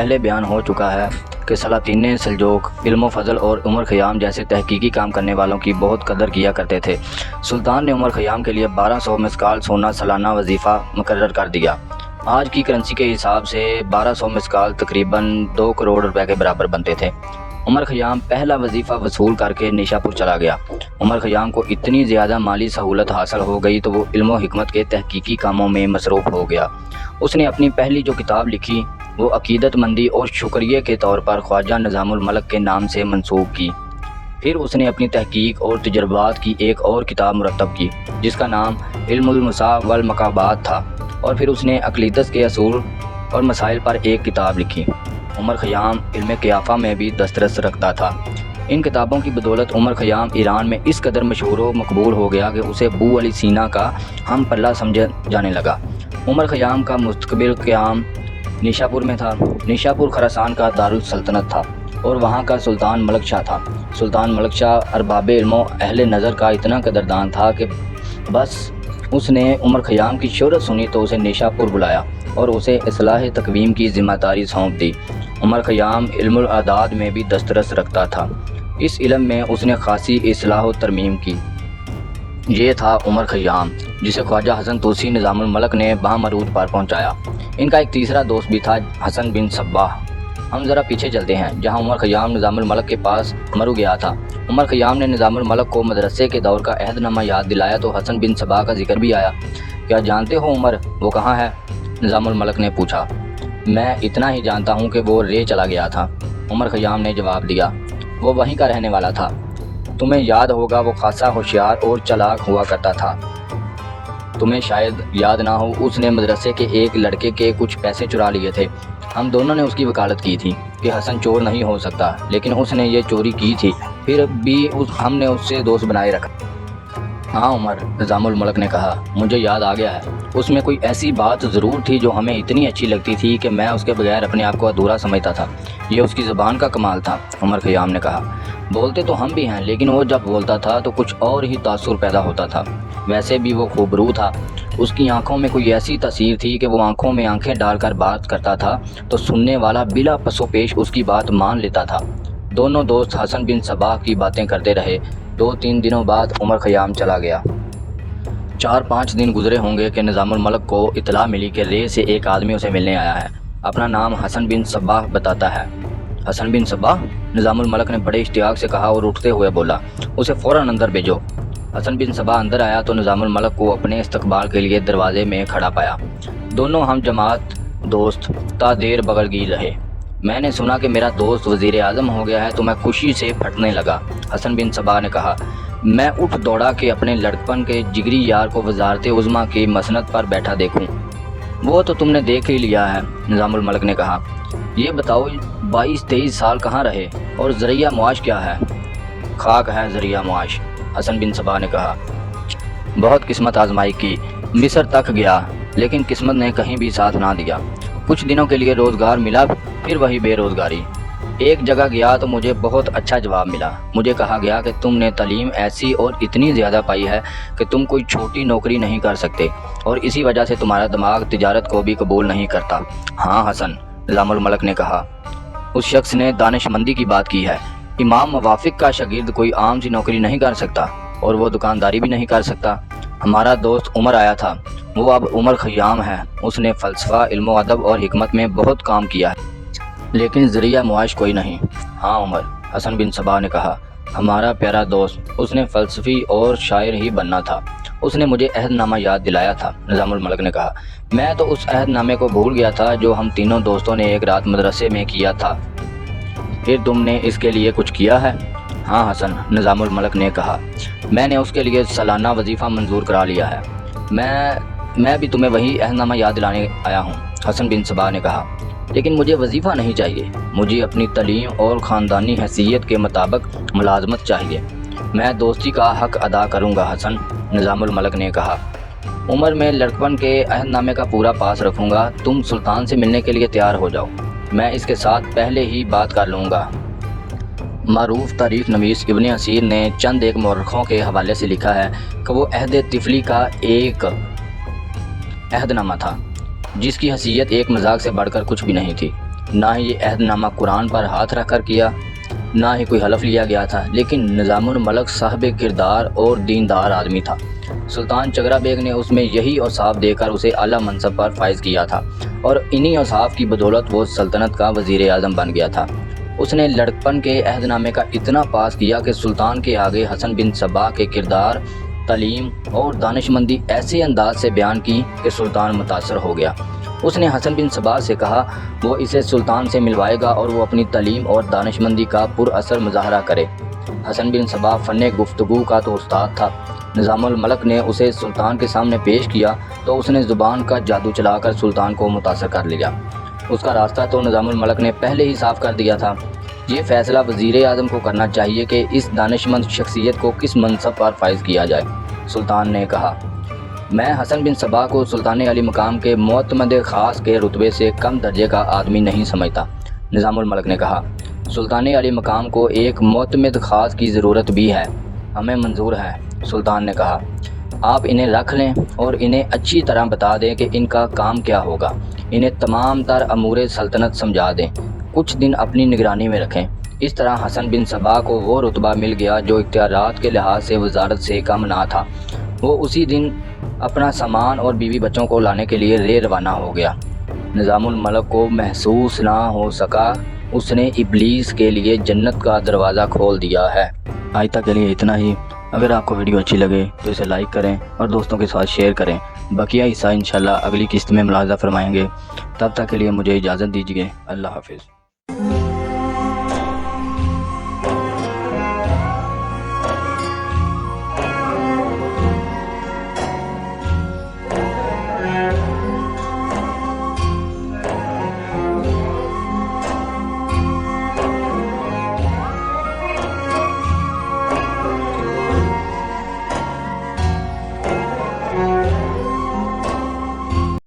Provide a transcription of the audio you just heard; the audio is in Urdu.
پہلے بیان ہو چکا ہے کہ سلاطین سلجوق علم و فضل اور عمر خیام جیسے تحقیقی کام کرنے والوں کی بہت قدر کیا کرتے تھے۔ سلطان نے عمر خیام کے لیے 1200 مسکال سونا سالانہ وظیفہ مقرر کر دیا۔ آج کی کرنسی کے حساب سے 1200 مسکال تقریباً 2 کروڑ روپے کے برابر بنتے تھے۔ عمر خیام پہلا وظیفہ وصول کر کے نیشاپور چلا گیا۔ عمر خیام کو اتنی زیادہ مالی سہولت حاصل ہو گئی تو وہ علم و حکمت کے تحقیقی کاموں میں مصروف ہو گیا۔ اس نے اپنی پہلی جو کتاب لکھی وہ عقیدت مندی اور شکریہ کے طور پر خواجہ نظام الملک کے نام سے منسوب کی۔ پھر اس نے اپنی تحقیق اور تجربات کی ایک اور کتاب مرتب کی جس کا نام علم المسا والمقابات تھا، اور پھر اس نے عقیدت کے اصول اور مسائل پر ایک کتاب لکھی۔ عمر خیام علم قیافہ میں بھی دسترس رکھتا تھا۔ ان کتابوں کی بدولت عمر خیام ایران میں اس قدر مشہور و مقبول ہو گیا کہ اسے ابو علی سینا کا ہم پلہ سمجھا جانے لگا۔ عمر خیام کا مستقبل قیام نیشاپور میں تھا۔ نیشاپور خراسان کا دارالسلطنت تھا اور وہاں کا سلطان ملک شاہ تھا۔ سلطان ملک شاہ ارباب علم و اہل نظر کا اتنا قدردان تھا کہ بس اس نے عمر خیام کی شہرت سنی تو اسے نیشاپور بلایا اور اسے اصلاح تقویم کی ذمہ داری سونپ دی۔ عمر خیام علم الاعداد میں بھی دسترس رکھتا تھا۔ اس علم میں اس نے خاصی اصلاح و ترمیم کی۔ یہ تھا عمر خیام جسے خواجہ حسن طوسی نظام الملک نے بامروج پر پہنچایا۔ ان کا ایک تیسرا دوست بھی تھا حسن بن صباح۔ ہم ذرا پیچھے چلتے ہیں جہاں عمر خیام نظام الملک کے پاس مرو گیا تھا۔ عمر خیام نے نظام الملک کو مدرسے کے دور کا عہد نامہ یاد دلایا تو حسن بن صباح کا ذکر بھی آیا۔ کیا جانتے ہو عمر وہ کہاں ہے؟ نظام الملک نے پوچھا۔ میں اتنا ہی جانتا ہوں کہ وہ رے چلا گیا تھا، عمر خیام نے جواب دیا۔ وہ وہیں کا رہنے والا تھا۔ تمہیں یاد ہوگا وہ خاصا ہوشیار اور چلاک ہوا کرتا تھا۔ تمہیں شاید یاد نہ ہو اس نے مدرسے کے ایک لڑکے کے کچھ پیسے چرا لیے تھے۔ ہم دونوں نے اس کی وکالت کی تھی کہ حسن چور نہیں ہو سکتا، لیکن اس نے یہ چوری کی تھی، پھر بھی ہم نے اس سے دوست بنائے رکھا۔ ہاں عمر، نظام الملک نے کہا، مجھے یاد آ گیا ہے۔ اس میں کوئی ایسی بات ضرور تھی جو ہمیں اتنی اچھی لگتی تھی کہ میں اس کے بغیر اپنے آپ کو ادھورا سمجھتا تھا۔ یہ اس کی زبان کا کمال تھا، عمر خیام نے کہا۔ بولتے تو ہم بھی ہیں، لیکن وہ جب بولتا تھا تو کچھ اور ہی تاثر پیدا ہوتا تھا۔ ویسے بھی وہ خوبرو تھا۔ اس کی آنکھوں میں کوئی ایسی تاثیر تھی کہ وہ آنکھوں میں آنکھیں ڈال کر بات کرتا تھا تو سننے والا بلا پس و پیش اس کی بات مان لیتا تھا۔ دونوں دوست حسن بن صباح کی باتیں کرتے رہے۔ 2-3 دنوں بعد عمر خیام چلا گیا۔ 4-5 دن گزرے ہوں گے کہ نظام الملک کو اطلاع ملی کہ رے سے ایک آدمی اسے ملنے آیا ہے۔ اپنا نام حسن بن صباح بتاتا ہے۔ حسن بن صباح؟ نظام الملک نے بڑے اشتیاق سے کہا اور اٹھتے ہوئے بولا، اسے فوراً اندر بھیجو۔ حسن بن صباح اندر آیا تو نظام الملک کو اپنے استقبال کے لیے دروازے میں کھڑا پایا۔ دونوں ہم جماعت دوست تا دیر بغل گیر رہے۔ میں نے سنا کہ میرا دوست وزیر اعظم ہو گیا ہے تو میں خوشی سے پھٹنے لگا۔ حسن بن صباح نے کہا، میں اٹھ دوڑا کہ اپنے لڑکپن کے جگری یار کو وزارت عظمیٰ کی مسند پر بیٹھا دیکھوں۔ وہ تو تم نے دیکھ ہی لیا ہے، نظام الملک نے کہا۔ یہ بتاؤ 22-23 سال کہاں رہے اور ذریعہ معاش کیا ہے؟ خاک ہے ذریعہ معاش، حسن بن صباح نے کہا۔ بہت قسمت آزمائی کی، مصر تک گیا لیکن قسمت نے کہیں بھی ساتھ نہ دیا۔ کچھ دنوں کے لیے روزگار ملا، پھر وہی بے روزگاری۔ ایک جگہ گیا تو مجھے بہت اچھا جواب ملا۔ مجھے کہا گیا کہ تم نے تعلیم ایسی اور اتنی زیادہ پائی ہے کہ تم کوئی چھوٹی نوکری نہیں کر سکتے اور اسی وجہ سے تمہارا دماغ تجارت کو بھی قبول نہیں کرتا۔ ہاں حسن، نظام الملک نے کہا، اس شخص نے دانش مندی کی بات کی ہے۔ امام موافق کا شاگرد کوئی عام سی نوکری نہیں کر سکتا اور وہ دکانداری بھی نہیں کر سکتا۔ ہمارا دوست عمر آیا تھا، وہ اب عمر خیام ہے۔ اس نے فلسفہ، علم و ادب اور حکمت میں بہت کام کیا ہے، لیکن ذریعہ معاش کوئی نہیں۔ ہاں عمر، حسن بن صباح نے کہا، ہمارا پیارا دوست، اس نے فلسفی اور شاعر ہی بننا تھا۔ اس نے مجھے عہد نامہ یاد دلایا تھا، نظام الملک نے کہا۔ میں تو اس عہد نامے کو بھول گیا تھا جو ہم تینوں دوستوں نے ایک رات مدرسے میں کیا تھا۔ پھر تم نے اس کے لیے کچھ کیا ہے؟ ہاں حسن، نظام الملک نے کہا، میں نے اس کے لیے سالانہ وظیفہ منظور کرا لیا ہے۔ میں بھی تمہیں وہی عہد نامہ یاد دلانے آیا ہوں، حسن بن صباح نے کہا، لیکن مجھے وظیفہ نہیں چاہیے، مجھے اپنی تعلیم اور خاندانی حیثیت کے مطابق ملازمت چاہیے۔ میں دوستی کا حق ادا کروں گا حسن، نظام الملک نے کہا۔ عمر میں لڑکپن کے عہد نامے کا پورا پاس رکھوں گا۔ تم سلطان سے ملنے کے لیے تیار ہو جاؤ، میں اس کے ساتھ پہلے ہی بات کر لوں گا۔ معروف تاریخ نویس ابن اسیر نے چند ایک مورخوں کے حوالے سے لکھا ہے کہ وہ عہد طفلی کا ایک عہد نامہ تھا جس کی حیثیت ایک مذاق سے بڑھ کر کچھ بھی نہیں تھی۔ نہ ہی یہ عہد نامہ قرآن پر ہاتھ رکھ کر کیا، نہ ہی کوئی حلف لیا گیا تھا، لیکن نظام الملک صاحب کردار اور دیندار آدمی تھا۔ سلطان چگرا بیگ نے اس میں یہی اوصاف دے کر اسے اعلیٰ منصب پر فائز کیا تھا، اور انہی اوصاف کی بدولت وہ سلطنت کا وزیر اعظم بن گیا تھا۔ اس نے لڑکپن کے عہد نامے کا اتنا پاس کیا کہ سلطان کے آگے حسن بن صباح کے کردار، تعلیم اور دانشمندی ایسے انداز سے بیان کی کہ سلطان متاثر ہو گیا۔ اس نے حسن بن صباح سے کہا وہ اسے سلطان سے ملوائے گا اور وہ اپنی تعلیم اور دانشمندی کا پر اثر مظاہرہ کرے۔ حسن بن صباح فن گفتگو کا تو استاد تھا۔ نظام الملک نے اسے سلطان کے سامنے پیش کیا تو اس نے زبان کا جادو چلا کر سلطان کو متاثر کر لیا۔ اس کا راستہ تو نظام الملک نے پہلے ہی صاف کر دیا تھا۔ یہ فیصلہ وزیر اعظم کو کرنا چاہیے کہ اس دانشمند شخصیت کو کس منصب پر فائز کیا جائے۔ سلطان نے کہا میں حسن بن صباح کو سلطان علی مقام کے معتمد خاص کے رتبے سے کم درجے کا آدمی نہیں سمجھتا۔ نظام الملک نے کہا سلطان علی مقام کو ایک معتمد خاص کی ضرورت بھی ہے، ہمیں منظور ہے۔ سلطان نے کہا آپ انہیں رکھ لیں اور انہیں اچھی طرح بتا دیں کہ ان کا کام کیا ہوگا، انہیں تمام تر امور سلطنت سمجھا دیں، کچھ دن اپنی نگرانی میں رکھیں۔ اس طرح حسن بن صباح کو وہ رتبہ مل گیا جو اختیارات کے لحاظ سے وزارت سے کم نہ تھا۔ وہ اسی دن اپنا سامان اور بیوی بچوں کو لانے کے لیے رے روانہ ہو گیا۔ نظام الملک کو محسوس نہ ہو سکا اس نے ابلیس کے لیے جنت کا دروازہ کھول دیا ہے۔ آج تک کے لیے اتنا ہی۔ اگر آپ کو ویڈیو اچھی لگے تو اسے لائک کریں اور دوستوں کے ساتھ شیئر کریں۔ بقیہ حصہ انشاءاللہ اگلی قسط میں ملاحظہ فرمائیں گے۔ تب تک کے لیے مجھے اجازت دیجیے۔ اللہ حافظ۔